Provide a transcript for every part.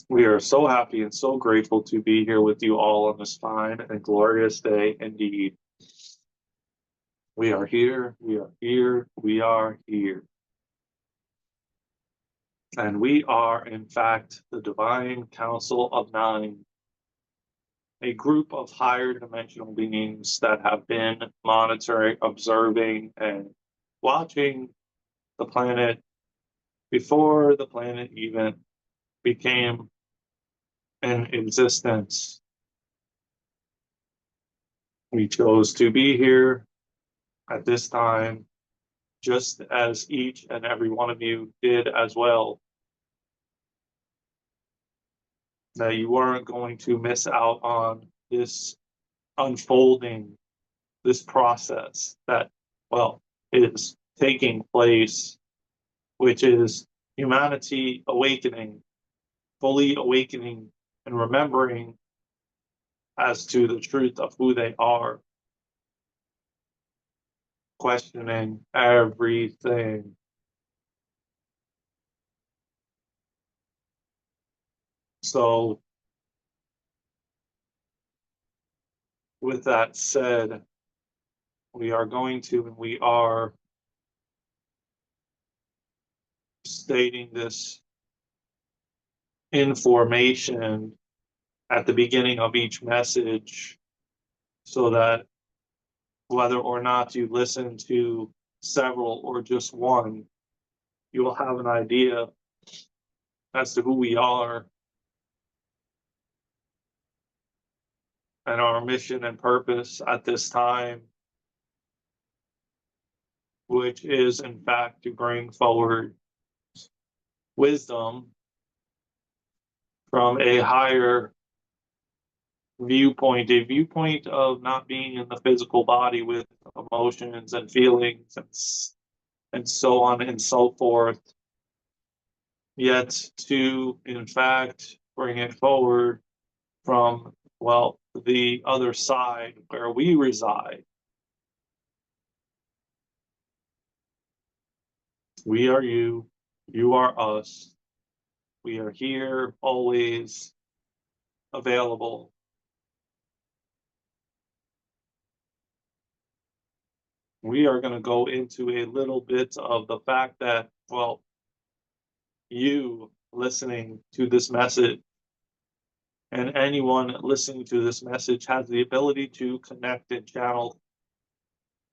We are so happy and so grateful to be here with you all on this fine and glorious day indeed. We are here, we are here, we are here. And we are, in fact, the divine council of nine, a group of higher dimensional beings that have been monitoring, observing, and watching the planet before the planet even became in existence. We chose to be here at this time, just as each and every one of you did as well. That you weren't going to miss out on this unfolding, this process that, well, is taking place, which is humanity awakening, fully awakening and remembering as to the truth of who they are, questioning everything. So, with that said, we are going to and we are stating this information at the beginning of each message so that whether or not you listen to several or just one, you will have an idea as to who we are and our mission and purpose at this time, which is in fact to bring forward wisdom from a higher viewpoint, a viewpoint of not being in the physical body with emotions and feelings and so on and so forth, yet to, in fact, bring it forward from, well, the other side where we reside. We are you are us. We are here, always available. We are going to go into a little bit of the fact that, well, you listening to this message and anyone listening to this message has the ability to connect and channel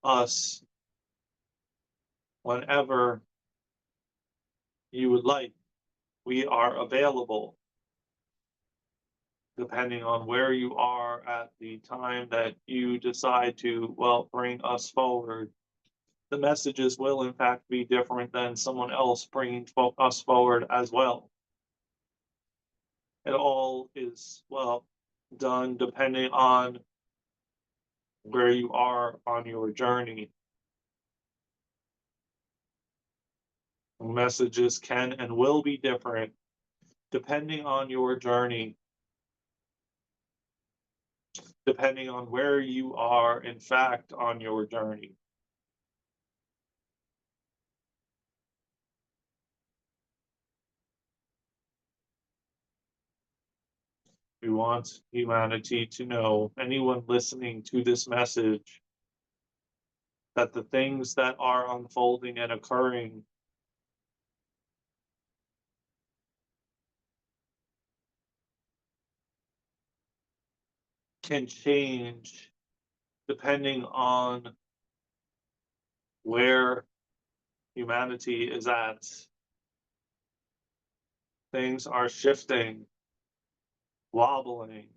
us whenever you would like. We are available depending on where you are at the time that you decide to, well, bring us forward. The messages will, in fact, be different than someone else bringing us forward as well. It all is, well, done depending on where you are on your journey. Messages can and will be different depending on your journey, depending on where you are, in fact, on your journey. We want humanity to know, anyone listening to this message, that the things that are unfolding and occurring can change depending on where humanity is at. Things are shifting, wobbling,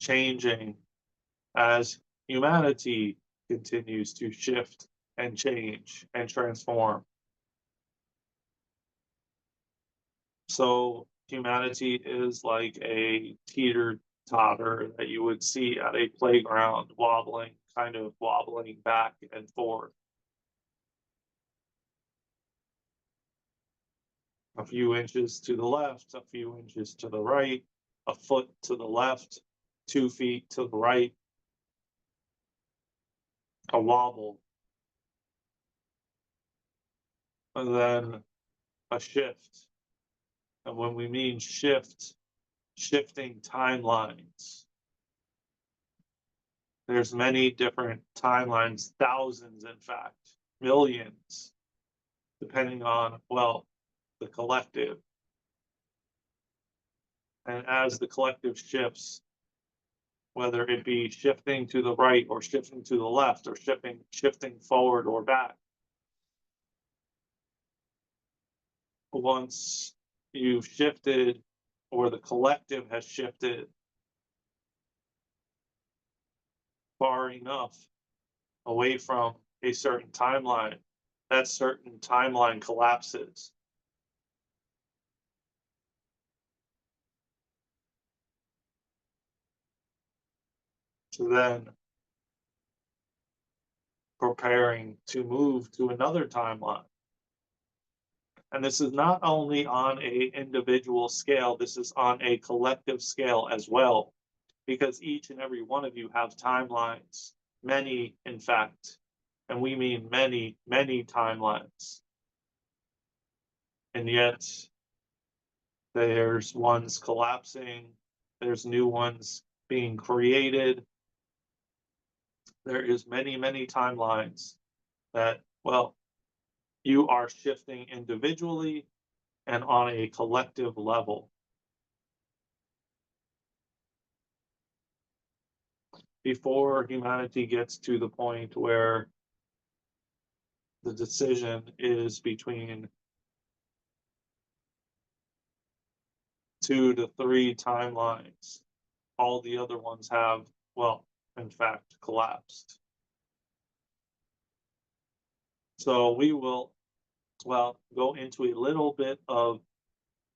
changing as humanity continues to shift and change and transform. So humanity is like a teeter-totter that you would see at a playground, wobbling, kind of wobbling back and forth. A few inches to the left, a few inches to the right, a foot to the left, 2 feet to the right, a wobble, and then a shift. And when we mean shift, shifting timelines. There's many different timelines, thousands, in fact, millions, depending on, well, the collective. And as the collective shifts, whether it be shifting to the right or shifting to the left or shifting forward or back, once you've shifted or the collective has shifted far enough away from a certain timeline, that certain timeline collapses. So then preparing to move to another timeline. And this is not only on a individual scale, this is on a collective scale as well, because each and every one of you have timelines, many, in fact, and we mean many, many timelines. And yet there's ones collapsing, there's new ones being created. There is many, many timelines that, well, you are shifting individually and on a collective level. Before humanity gets to the point where the decision is between 2 to 3 timelines, all the other ones have, well, in fact, collapsed. So we will, well, go into a little bit of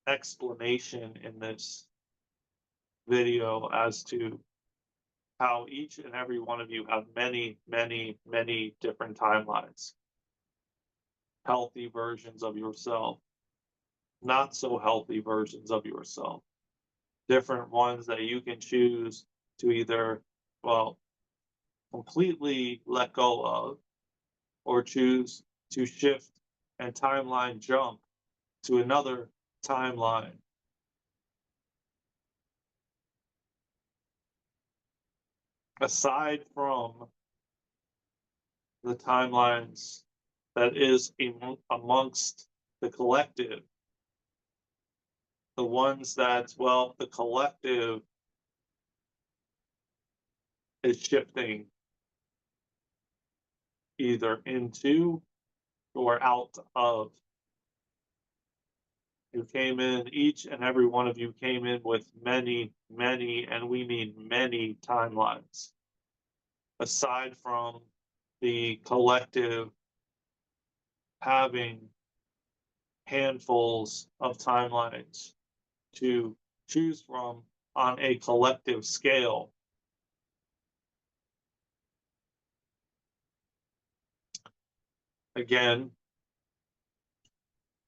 explanation in this video as to how each and every one of you have many, many, many different timelines. Healthy versions of yourself, not so healthy versions of yourself, different ones that you can choose to either, well, completely let go of or choose to shift and timeline jump to another timeline. Aside from the timelines that is amongst the collective, the ones that, well, the collective is shifting either into or out of. You came in, each and every one of you came in with many, many, and we mean many timelines. Aside from the collective having handfuls of timelines to choose from on a collective scale. Again,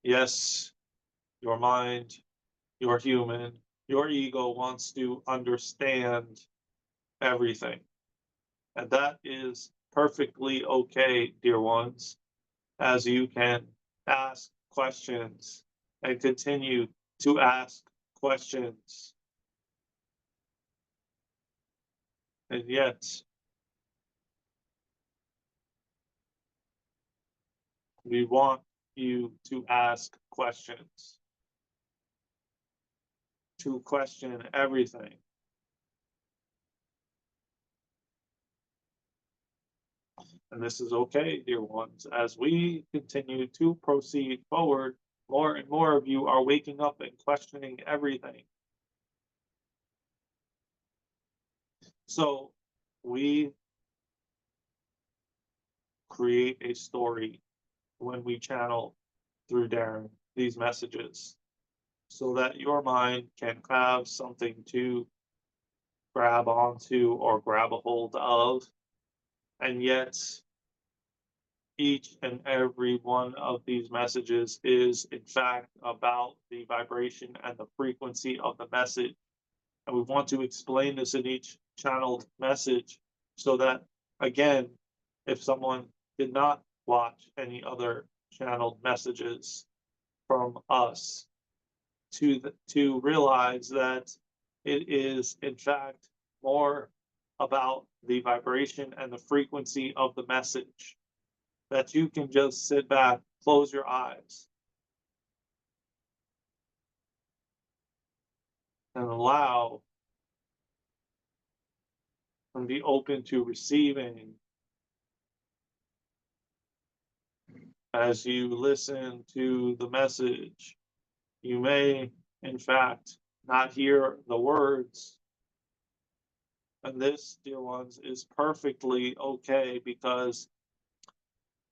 yes, your mind, your human, your ego wants to understand everything. And that is perfectly okay, dear ones, as you can ask questions and continue to ask questions. And yet, we want you to ask questions, to question everything. And this is okay, dear ones, as we continue to proceed forward, more and more of you are waking up and questioning everything. So we create a story when we channel through Daren these messages so that your mind can have something to grab onto or grab a hold of. And yet, each and every one of these messages is, in fact, about the vibration and the frequency of the message. And we want to explain this in each channeled message so that, again, if someone did not watch any other channeled messages from us, to realize that It is, in fact, more about the vibration and the frequency of the message that you can just sit back, close your eyes, and allow and be open to receiving as you listen to the message. You may, in fact, not hear the words. And this, dear ones, is perfectly okay because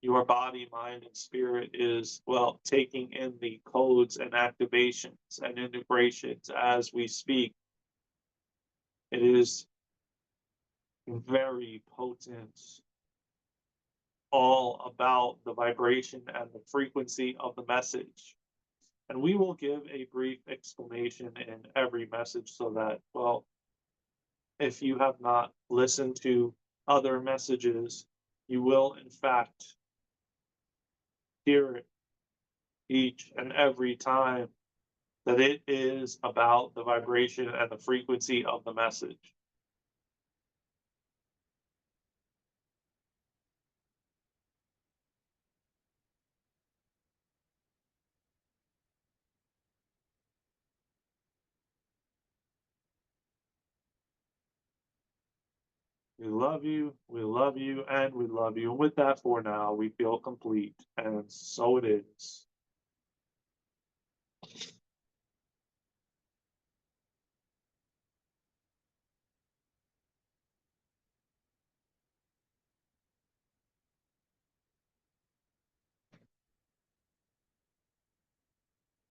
your body, mind, and spirit is, well, taking in the codes and activations and integrations as we speak. It is very potent, all about the vibration and the frequency of the message. And we will give a brief explanation in every message so that, well, if you have not listened to other messages, you will, in fact, hear it each and every time that it is about the vibration and the frequency of the message. We love you, we love you, and we love you. And with that, for now, we feel complete, and so it is.